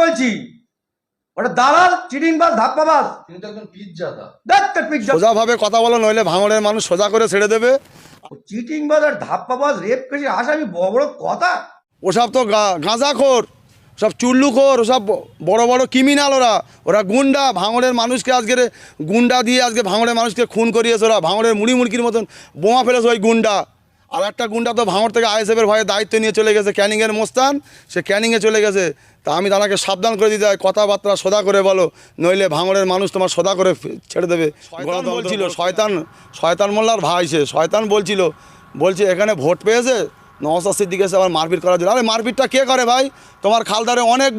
বলছি, ওটা দালাল, চিটিংবাজ, ধাপ্পাবাজ। তিনি তো একজন পিজ্জাদা। সোজাভাবে কথা বলো, নইলে ভাঙড়ের মানুষ সোজা করে ছেড়ে দেবে। চিটিংবাজ আর ধাপ্পাবাজ, রেপ কেসের আসামি, বড় বড় কথা। ওসব তো গাঁজাখোর, সব চুল্লুখোর, ওসব বড় বড় ক্রিমিনাল। ওরা গুন্ডা। ভাঙড়ের মানুষকে আজকের গুন্ডা দিয়ে আজকে ভাঙড়ের মানুষকে খুন করিয়েছে। ওরা ভাঙড়ের মুড়ি মুড়কির মতন বোমা ফেলেছে ওই গুন্ডা। আর একটা গুন্ডা তো ভাঙড় থেকে আইএসএফের ভয়ে দায়িত্ব নিয়ে চলে গেছে, ক্যানিংয়ের মোস্তান, সে ক্যানিংয়ে চলে গেছে। তা আমি তাকে সাবধান করে দিতে হয়, কথাবার্তা সোজা করে বলো, নইলে ভাঙড়ের মানুষ তোমার সোজা করে ছেড়ে দেবে। বলছিল শয়তান মোল্লার ভাই, সে শয়তান বলছে এখানে ভোট পেয়েছে, নওশাদ সিদ্দিকী এসে আবার মারপিট করার জন্য। আরে মারপিটটা কে করে ভাই? তোমার খালদারে অনেক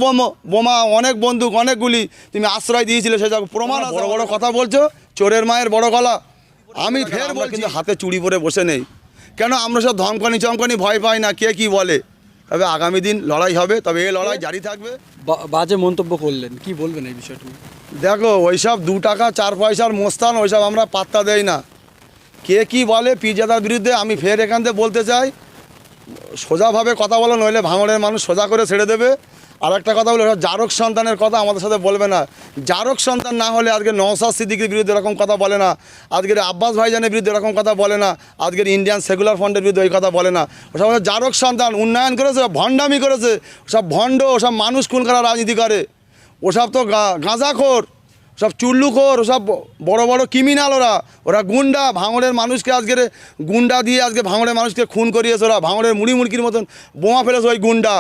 বোমা, অনেক বন্দুক, অনেক গুলি, তুমি আশ্রয় দিয়েছিলে, সে যা প্রমাণ। বড় বড় কথা বলছো, চোরের মায়ের বড় গলা। আমি ফের বলছি, কিন্তু হাতে চুড়ি পরে বসে নেই। কেন? আমরা সব ধমকানি ভয় পাই না, কে কি বলে। তবে আগামী দিন লড়াই হবে, তবে এই লড়াই জারি থাকবে। বাজে মন্তব্য করলেন, কি বলবেন এই বিষয়টা? দেখো, ওইসব 2 টাকা 4 পয়সার মোস্তান, ওইসব আমরা পাত্তা দেই না। কে কি বলে পিজাদার বিরুদ্ধে, আমি ফের এখান থেকে বলতে চাই, সোজাভাবে কথা বলো, নইলে ভাঙড়ের মানুষ সোজা করে ছেড়ে দেবে। আর একটা কথা বলে, জারক সন্তানের কথা আমাদের সাথে বলবে না। জারক সন্তান না হলে আজকে নওশাদ সিদ্দিকীর বিরুদ্ধে এরকম কথা বলে না, আজকের আব্বাস ভাইজানের বিরুদ্ধে এরকম কথা বলে না, আজকের ইন্ডিয়ান সেকুলার ফ্রন্টের বিরুদ্ধে ওই কথা বলে না। ওসব জারক সন্তান, উন্নয়ন করেছে, ভণ্ডামি করেছে, ওসব ভণ্ড, ওসব মানুষ খুন করার রাজনীতি করে। ওসব তো গাঁজাখোর, সব চুল্লুখোর, ওসব বড় বড় ক্রিমিনাল। ওরা গুন্ডা। ভাঙড়ের মানুষকে আজকের গুন্ডা দিয়ে আজকে ভাঙড়ের মানুষকে খুন করিয়েছে। ওরা ভাঙড়ের মুড়ি মুড়কির মতন বোমা ফেলেছে ওই গুন্ডা।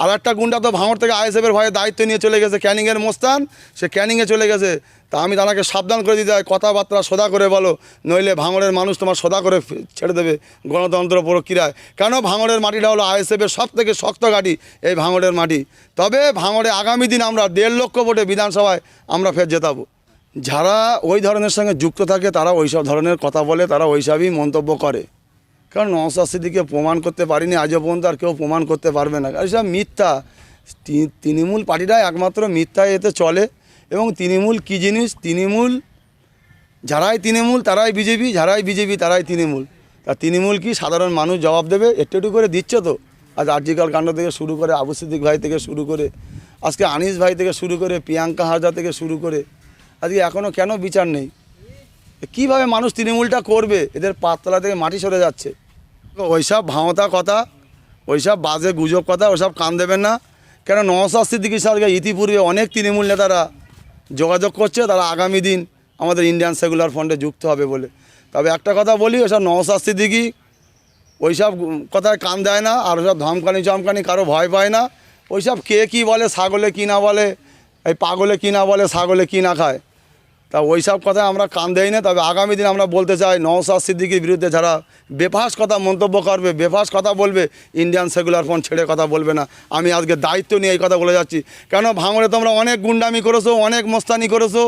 আর একটা গুন্ডা তো ভাঙড় থেকে আইএসএফের ভয়ে দায়িত্ব নিয়ে চলে গেছে, ক্যানিংয়ের মোস্তান, সে ক্যানিংয়ে চলে গেছে। তা আমি তাকে সাবধান করে দিতে হয়, কথাবার্তা সোজা করে বলো, নইলে ভাঙড়ের মানুষ তোমার সোজা করে ছেড়ে দেবে গণতন্ত্র প্রক্রিয়ায়। কেন? ভাঙড়ের মাটিটা হলো আইএসএফের সব থেকে শক্ত ঘাঁটি, এই ভাঙড়ের মাটি। তবে ভাঙড়ে আগামী দিন আমরা 1.5 লক্ষ ভোটে বিধানসভায় আমরা ফের জেতাবো। যারা ওই ধরনের সঙ্গে যুক্ত থাকে, তারা ওইসব ধরনের কথা বলে, তারা ওইসবই মন্তব্য করে। কারণ নওশাদ সিদ্দিকীকে প্রমাণ করতে পারিনি আজও পর্যন্ত, আর কেউ প্রমাণ করতে পারবে না। কারণ সব মিথ্যা। তৃণমূল পার্টিটাই একমাত্র মিথ্যায় এতে চলে। এবং তৃণমূল কী জিনিস, তৃণমূল যারাই তৃণমূল তারাই বিজেপি, যারাই বিজেপি তারাই তৃণমূল। তা তৃণমূল কি সাধারণ মানুষ জবাব দেবে? একটু করে দিচ্ছে তো। আজ আরজিকর কাণ্ড থেকে শুরু করে, আবু সিদ্দিক ভাই থেকে শুরু করে, আজকে আনিস ভাই থেকে শুরু করে, প্রিয়াঙ্কা হাজরা থেকে শুরু করে, আজকে এখনও কেন বিচার নেই? কীভাবে মানুষ তৃণমূলটা করবে? এদের পাততলা থেকে মাটি সরে যাচ্ছে। ওইসব ভাঁওতা কথা, ওইসব বাজে গুজব কথা, ওসব কান দেবেন না। কেন? নওশাদ সিদ্দিকীর সঙ্গে ইতিপূর্বে অনেক তৃণমূল নেতারা যোগাযোগ করছে, তারা আগামী দিন আমাদের ইন্ডিয়ান সেকুলার ফ্রন্টে যুক্ত হবে বলে। তবে একটা কথা বলি, ওসব নওশাদ সিদ্দিকী ওইসব কথায় কান দেয় না। আর ওসব ধমকানি কারো ভয় পায় না। ওইসব কে কী বলে, ছাগলে কী না বলে, এই পাগলে কী না বলে, ছাগলে কী না খায়, তা ওই সব কথায় আমরা কান দেই না। তবে আগামী দিন আমরা বলতে চাই, নওশাদ সিদ্দিকীর বিরুদ্ধে যারা বেফাস কথা মন্তব্য করবে, বেফাস কথা বলবে, ইন্ডিয়ান সেকুলার ফ্রন্ট ছেড়ে কথা বলবে না। আমি আজকে দায়িত্ব নিয়ে এই কথা বলে যাচ্ছি। কেন? ভাঙড়ে তোমরা অনেক গুন্ডামি করেছো, অনেক মস্তানি করেছো,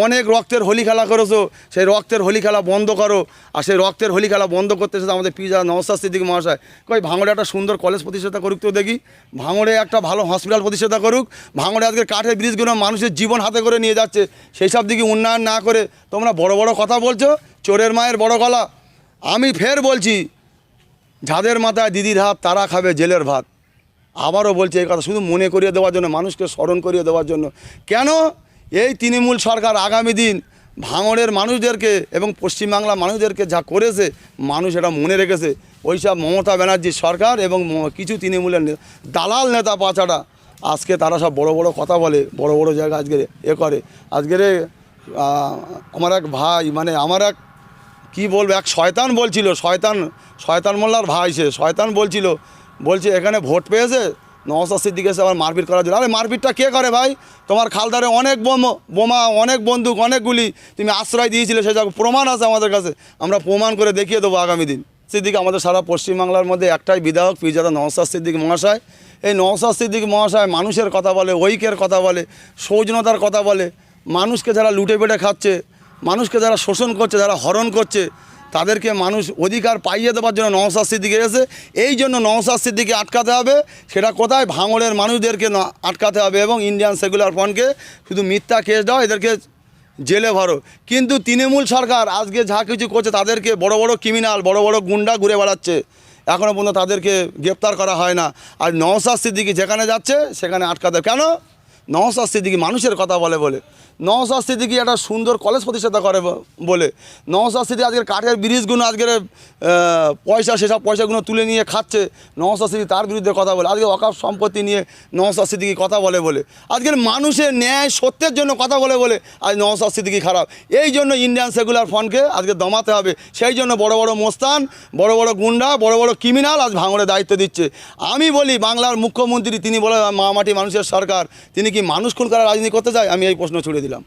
অনেক রক্তের হোলি খেলা করেছো। সেই রক্তের হোলি খেলা বন্ধ করো। আর সেই রক্তের হোলি খেলা বন্ধ করতে এসে আমাদের পিজা নওশাদ সিদ্দিকী মহাশয় কই, ভাঙড়ে একটা সুন্দর কলেজ প্রতিষ্ঠাতা করুক তো দেখি, ভাঙড়ে একটা ভালো হসপিটাল প্রতিষ্ঠাতা করুক। ভাঙড়ে আজকে কাঠের ব্রিজগুলো মানুষের জীবন হাতে করে নিয়ে যাচ্ছে, সেই সব দিকে উন্নয়ন না করে তোমরা বড় বড় কথা বলছো, চোরের মায়ের বড় গলা। আমি ফের বলছি, যাদের মাথায় দিদির হাত, তারা খাবে জেলের ভাত। আবারও বলছি এই কথা শুধু মনে করিয়ে দেওয়ার জন্য, মানুষকে স্মরণ করিয়ে দেওয়ার জন্য। কেন? এই তৃণমূল সরকার আগামী দিন ভাঙড়ের মানুষদেরকে এবং পশ্চিমবাংলার মানুষদেরকে যা করেছে, মানুষ এটা মনে রেখেছে। ওইসব মমতা ব্যানার্জির সরকার এবং কিছু তৃণমূলের দালাল নেতা পাচাটা আজকে তারা সব বড় বড় কথা বলে, বড় বড় জায়গায় আজকে করে। আজকের আমার এক ভাই, মানে আমার এক কী বলবো, এক শয়তান বলছিল, শয়তান মোল্লার ভাই, সে শয়তান বলছে এখানে ভোট পেয়েছে, নওশাদ সিদ্দিকী এসে আবার মারপিট করার জন্য। আরে মারপিটটা কে করে ভাই? তোমার খালদারে অনেক বোমা, অনেক বন্দুক, অনেক গুলি, তুমি আশ্রয় দিয়েছিলে, সে যা প্রমাণ আছে আমাদের কাছে, আমরা প্রমাণ করে দেখিয়ে দেবো আগামী দিন। সিদ্দিকী আমাদের সারা পশ্চিমবাংলার মধ্যে একটাই বিধায়ক, পিজাদা নওশাদ সিদ্দিকী মহাশয়। এই নওশাদ সিদ্দিকী মহাশয় মানুষের কথা বলে, ঐক্যের কথা বলে, সৌজন্যতার কথা বলে। মানুষকে যারা লুটে পেটে খাচ্ছে, মানুষকে যারা শোষণ করছে, যারা হরণ করছে, তাদেরকে মানুষ অধিকার পাইয়ে দেওয়ার জন্য নওশাদ সিদ্দিকী এসে, এই জন্য নওশাদ সিদ্দিকী আটকাতে হবে। সেটা কোথায়? ভাঙড়ের মানুষদেরকে আটকাতে হবে এবং ইন্ডিয়ান সেকুলার ফ্রন্টকে শুধু মিথ্যা কেস দাও, এদেরকে জেলে ভরো। কিন্তু তৃণমূল সরকার আজকে যা কিছু করছে, তাদেরকে বড় বড় ক্রিমিনাল, বড় বড় গুন্ডা ঘুরে বেড়াচ্ছে, এখনও পর্যন্ত তাদেরকে গ্রেপ্তার করা হয় না। আর নওশাদ সিদ্দিকী যেখানে যাচ্ছে সেখানে আটকাতে। কেন? নওশাদ সিদ্দিকী মানুষের কথা বলে বলে, নওশাদ সিদ্দিকী একটা সুন্দর কলেজ প্রতিষ্ঠাতা করে বলে, নওশাদ সিদ্দিকী আজকের কাঠের ব্রিজগুলো আজকের পয়সা সেসব পয়সাগুলো তুলে নিয়ে খাচ্ছে, নওশাদ সিদ্দিকী তার বিরুদ্ধে কথা বলে, আজকে অকাপ সম্পত্তি নিয়ে নওশাদ সিদ্দিকী কথা বলে বলে, আজকের মানুষের ন্যায় সত্যের জন্য কথা বলে বলে আজ নওশাদ সিদ্দিকী খারাপ। এই জন্য ইন্ডিয়ান সেকুলার ফ্রন্টকে আজকে দমাতে হবে। সেই জন্য বড় বড় মোস্তান, বড় বড় গুন্ডা, বড় বড় ক্রিমিনাল আজ ভাঙড়ে দায়িত্ব দিচ্ছে। আমি বলি বাংলার মুখ্যমন্ত্রী তিনি বলে মা মাটি মানুষের সরকার, তিনি কি মানুষ খুন করার রাজনীতি করতে চায়? আমি এই প্রশ্ন ছুড়ে দিলাম।